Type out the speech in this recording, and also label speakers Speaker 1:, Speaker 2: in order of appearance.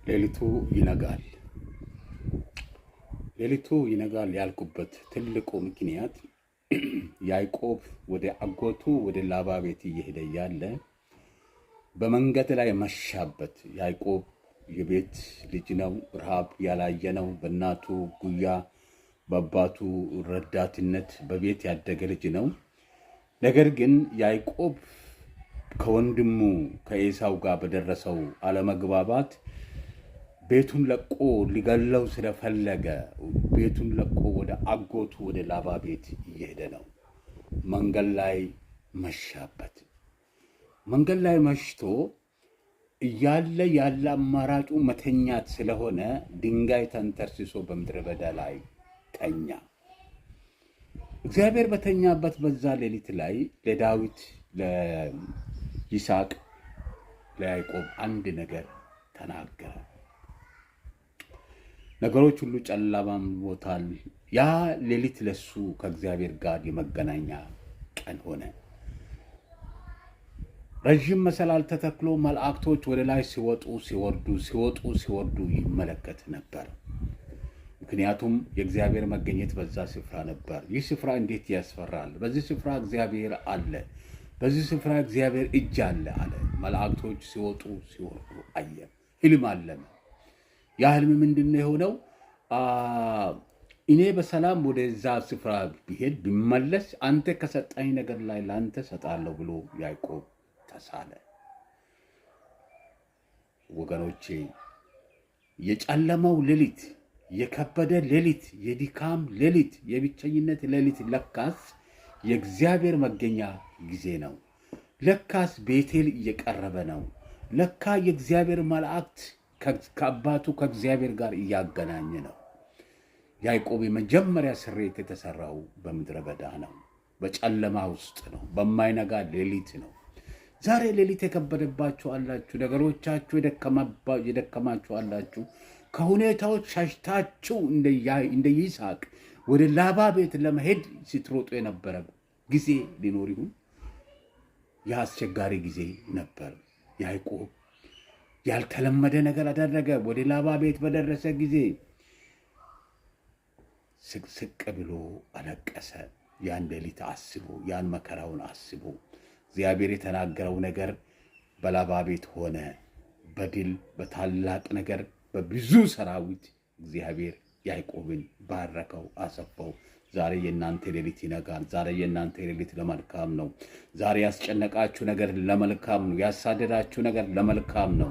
Speaker 1: ሌሊቱ ይነጋል። ሌሊቱ ይነጋል ያልኩበት ትልቁ ምክንያት ያዕቆብ ወደ አጎቱ ወደ ላባ ቤት እየሄደ ያለ በመንገድ ላይ መሻበት። ያዕቆብ የቤት ልጅ ነው፣ ረሃብ ያላየ ነው። በእናቱ ጉያ በአባቱ ረዳትነት በቤት ያደገ ልጅ ነው። ነገር ግን ያዕቆብ ከወንድሙ ከኤሳው ጋር በደረሰው አለመግባባት ቤቱን ለቆ ሊገለው ስለፈለገ ቤቱን ለቆ ወደ አጎቱ ወደ ላባ ቤት እየሄደ ነው። መንገድ ላይ መሻበት። መንገድ ላይ መሽቶ እያለ ያለ አማራጩ መተኛት ስለሆነ ድንጋይ ተንተርስሶ በምድረ በዳ ላይ ተኛ። እግዚአብሔር በተኛበት በዛ ሌሊት ላይ ለዳዊት፣ ለይስሐቅ፣ ለያዕቆብ አንድ ነገር ተናገረ። ነገሮች ሁሉ ጨለማሞታል። ያ ሌሊት ለሱ ከእግዚአብሔር ጋር የመገናኛ ቀን ሆነ። ረዥም መሰላል ተተክሎ መላእክቶች ወደ ላይ ሲወጡ ሲወርዱ ይመለከት ነበር። ምክንያቱም የእግዚአብሔር መገኘት በዛ ስፍራ ነበር። ይህ ስፍራ እንዴት ያስፈራል! በዚህ ስፍራ እግዚአብሔር አለ፣ በዚህ ስፍራ እግዚአብሔር እጅ አለ አለ። መላእክቶች ሲወጡ ሲወርዱ አየ። ህልም አለመ። ያ ህልም ምንድነው የሆነው? እኔ በሰላም ወደዛ ስፍራ ቢሄድ ቢመለስ አንተ ከሰጣኝ ነገር ላይ ላንተ ሰጣለሁ ብሎ ያዕቆብ ተሳለ። ወገኖቼ የጨለመው ሌሊት፣ የከበደ ሌሊት፣ የድካም ሌሊት፣ የብቸኝነት ሌሊት ለካስ የእግዚአብሔር መገኛ ጊዜ ነው። ለካስ ቤቴል እየቀረበ ነው። ለካ የእግዚአብሔር መላእክት ከአባቱ ከእግዚአብሔር ጋር እያገናኘ ነው። ያዕቆብ የመጀመሪያ ስሬት የተሰራው በምድረ በዳ ነው፣ በጨለማ ውስጥ ነው፣ በማይነጋ ሌሊት ነው። ዛሬ ሌሊት የከበደባችሁ አላችሁ፣ ነገሮቻችሁ የደከማችሁ አላችሁ። ከሁኔታዎች ሻሽታችሁ እንደ ይስሐቅ ወደ ላባ ቤት ለመሄድ ስትሮጡ የነበረ ጊዜ ሊኖር ይሁን? የአስቸጋሪ ጊዜ ነበር። ያዕቆብ ያልተለመደ ነገር አደረገ። ወደ ላባ ቤት በደረሰ ጊዜ ስቅስቅ ብሎ አለቀሰ። ያን ሌሊት አስቦ፣ ያን መከራውን አስቦ እግዚአብሔር የተናገረው ነገር በላባ ቤት ሆነ። በድል በታላቅ ነገር በብዙ ሰራዊት እግዚአብሔር ያዕቆብን ባረከው፣ አሰፋው። ዛሬ የእናንተ ሌሊት ይነጋል። ዛሬ የእናንተ ሌሊት ለመልካም ነው። ዛሬ ያስጨነቃችሁ ነገር ለመልካም ነው። ያሳደዳችሁ ነገር ለመልካም ነው።